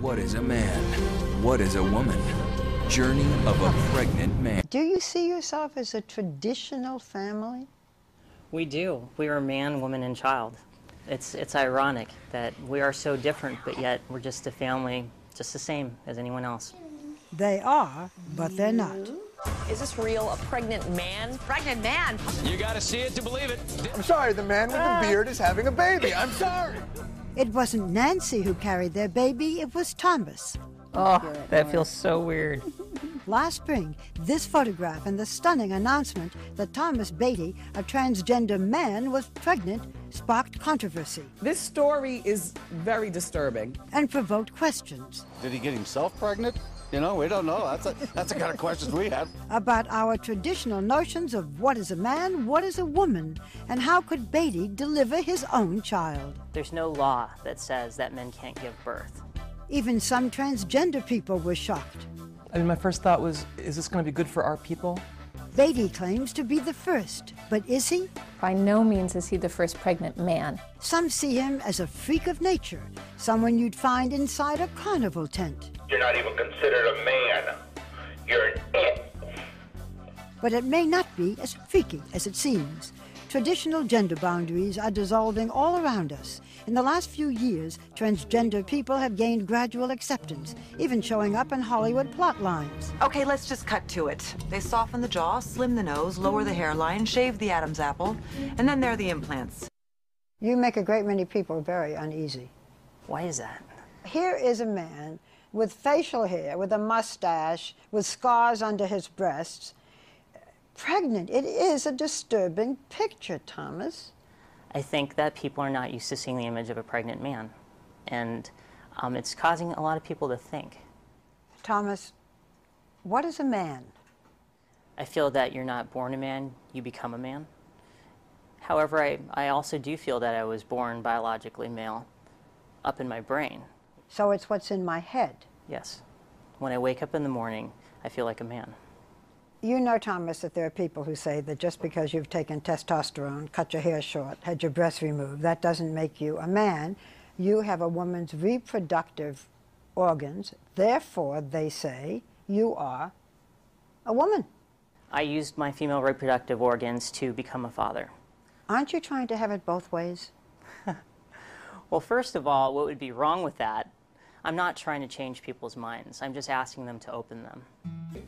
What is a man? What is a woman? Journey of a pregnant man. Do you see yourself as a traditional family? We do. We are man, woman, and child. It's ironic that we are so different, but yet we're just a family, just the same as anyone else. They are, but they're not. Is this real? A pregnant man? Pregnant man? You gotta see it to believe it. I'm sorry, the man with the beard is having a baby. I'm sorry. It wasn't Nancy who carried their baby, it was Thomas. Oh, that feels so weird. Last spring, this photograph and the stunning announcement that Thomas Beatty, a transgender man, was pregnant sparked controversy. This story is very disturbing. And provoked questions. Did he get himself pregnant? You know, we don't know. That's the kind of questions we have. About our traditional notions of what is a man, what is a woman, and how could Beatty deliver his own child. There's no law that says that men can't give birth. Even some transgender people were shocked. I mean, my first thought was, is this going to be good for our people? Beatty claims to be the first, but is he? By no means is he the first pregnant man. Some see him as a freak of nature, someone you'd find inside a carnival tent. You're not even considered a man. You're an it. But it may not be as freaky as it seems. Traditional gender boundaries are dissolving all around us. In the last few years, transgender people have gained gradual acceptance, even showing up in Hollywood plot lines. Okay, let's just cut to it. They soften the jaw, slim the nose, lower the hairline, shave the Adam's apple, and then there are the implants. You make a great many people very uneasy. Why is that? Here is a man with facial hair, with a mustache, with scars under his breasts, pregnant. It is a disturbing picture, Thomas. I think that people are not used to seeing the image of a pregnant man, and it's causing a lot of people to think. Thomas, what is a man? I feel that you're not born a man, you become a man. However, I also do feel that I was born biologically male up in my brain. So it's what's in my head? Yes. When I wake up in the morning, I feel like a man. You know, Thomas, that there are people who say that just because you've taken testosterone, cut your hair short, had your breasts removed, that doesn't make you a man. You have a woman's reproductive organs. Therefore, they say, you are a woman. I used my female reproductive organs to become a father. Aren't you trying to have it both ways? Well, first of all, what would be wrong with that? I'm not trying to change people's minds. I'm just asking them to open them.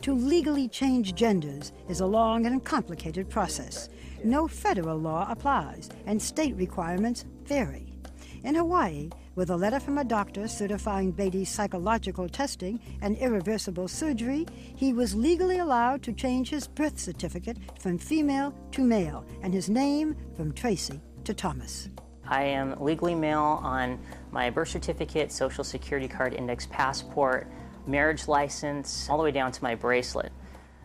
To legally change genders is a long and complicated process. No federal law applies, and state requirements vary. In Hawaii, with a letter from a doctor certifying Beatty's psychological testing and irreversible surgery, he was legally allowed to change his birth certificate from female to male, and his name from Tracy to Thomas. I am legally male on my birth certificate, social security card, index passport, marriage license, all the way down to my bracelet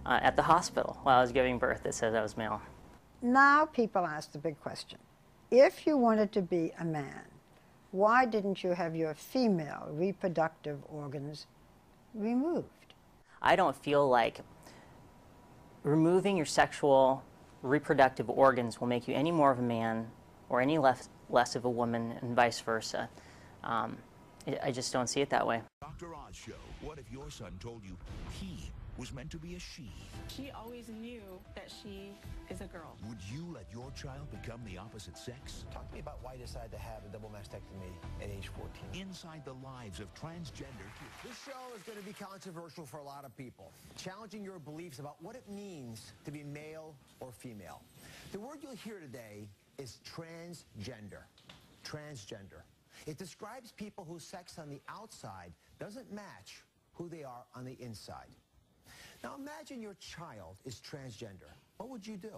at the hospital while I was giving birth that says I was male. Now people ask the big question. If you wanted to be a man, why didn't you have your female reproductive organs removed? I don't feel like removing your sexual reproductive organs will make you any more of a man or any less of a woman, and vice versa. I just don't see it that way. Dr. Oz Show. What if your son told you he was meant to be a she? She always knew that she is a girl. Would you let your child become the opposite sex? Talk to me about why you decided to have a double mastectomy at age 14. Inside the lives of transgender kids. This show is going to be controversial for a lot of people, challenging your beliefs about what it means to be male or female. The word you'll hear today is transgender. Transgender. It describes people whose sex on the outside doesn't match who they are on the inside. Now imagine your child is transgender. What would you do?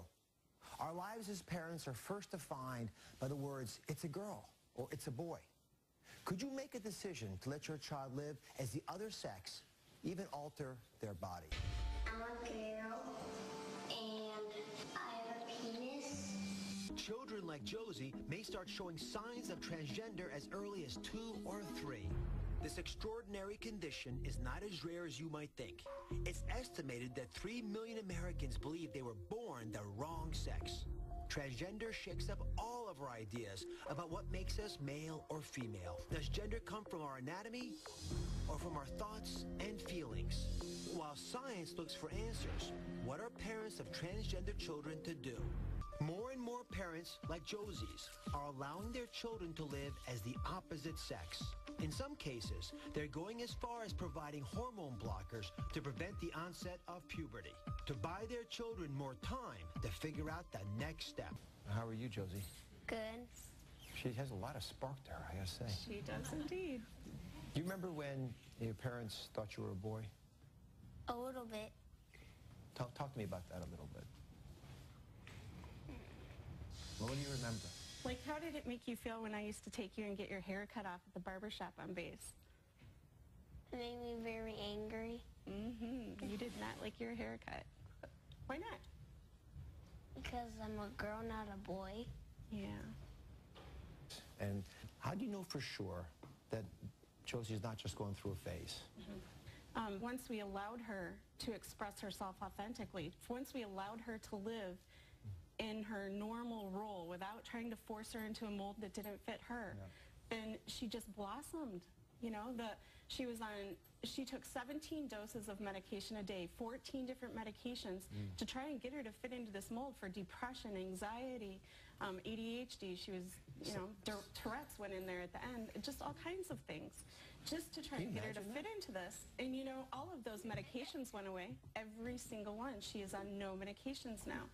Our lives as parents are first defined by the words, it's a girl or it's a boy. Could you make a decision to let your child live as the other sex, even alter their body? I'm a girl and I have a penis. Children like Josie may start showing signs of transgender as early as 2 or 3. This extraordinary condition is not as rare as you might think. It's estimated that 3 million Americans believe they were born the wrong sex. Transgender shakes up all of our ideas about what makes us male or female. Does gender come from our anatomy or from our thoughts and feelings? While science looks for answers, what are parents of transgender children to do? More and more parents, like Josie's, are allowing their children to live as the opposite sex. In some cases, they're going as far as providing hormone blockers to prevent the onset of puberty, to buy their children more time to figure out the next step. How are you, Josie? Good. She has a lot of spark to her, I gotta say. She does indeed. Do you remember when your parents thought you were a boy? A little bit. Talk to me about that a little bit. Well, what do you remember? Like, how did it make you feel when I used to take you and get your hair cut off at the barbershop on base? It made me very angry. Mm-hmm. You did not like your haircut. Why not? Because I'm a girl, not a boy. Yeah. And how do you know for sure that Josie is not just going through a phase? Once we allowed her to express herself authentically, once we allowed her to live in her normal role without trying to force her into a mold that didn't fit her, then she just blossomed. You know, she took 17 doses of medication a day, 14 different medications to try and get her to fit into this mold for depression, anxiety, ADHD. She was, you know, Tourette's went in there at the end, just all kinds of things, just to try and get her to fit into this. And, you know, all of those medications went away, every single one. She is on no medications now.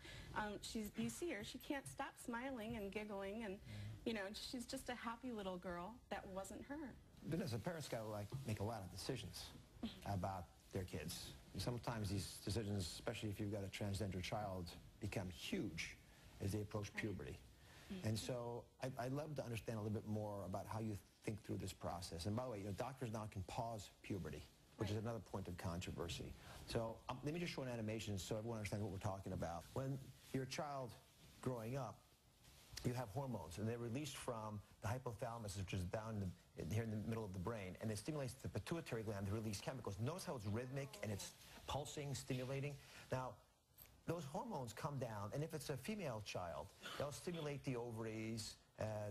You see her, she can't stop smiling and giggling, and, you know, she's just a happy little girl that wasn't her. But as a parent's got to make a lot of decisions about their kids. Sometimes these decisions, especially if you've got a transgender child, become huge as they approach puberty. And so I'd love to understand a little bit more about how you think through this process. And by the way, you know, doctors now can pause puberty, which is another point of controversy. So let me just show an animation so everyone understands what we're talking about. When you're a child growing up, you have hormones, and they're released from the hypothalamus, which is down here in the middle of the brain, and it stimulates the pituitary gland to release chemicals. Notice how it's rhythmic and it's pulsing, stimulating. Now, those hormones come down, and if it's a female child, they'll stimulate the ovaries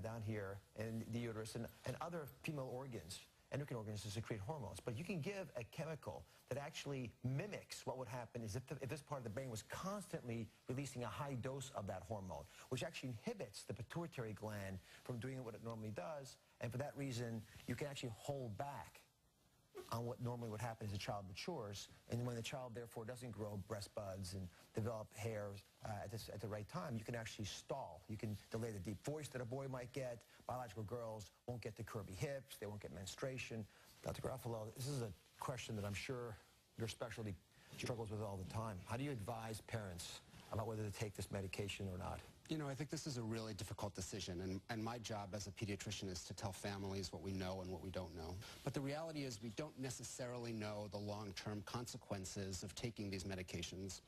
down here and the uterus and other female organs, endocrine organs, to secrete hormones. But you can give a chemical that actually mimics what would happen is if this part of the brain was constantly releasing a high dose of that hormone, which actually inhibits the pituitary gland from doing what it normally does. And for that reason, you can actually hold back on what normally would happen as a child matures. And when the child, therefore, doesn't grow breast buds and develop hairs at the right time, you can actually stall. You can delay the deep voice that a boy might get. Biological girls won't get the curvy hips. They won't get menstruation. Dr. Garofalo, this is a question that I'm sure your specialty struggles with all the time. How do you advise parents about whether to take this medication or not? You know, I think this is a really difficult decision, and my job as a pediatrician is to tell families what we know and what we don't know. But the reality is we don't necessarily know the long-term consequences of taking these medications.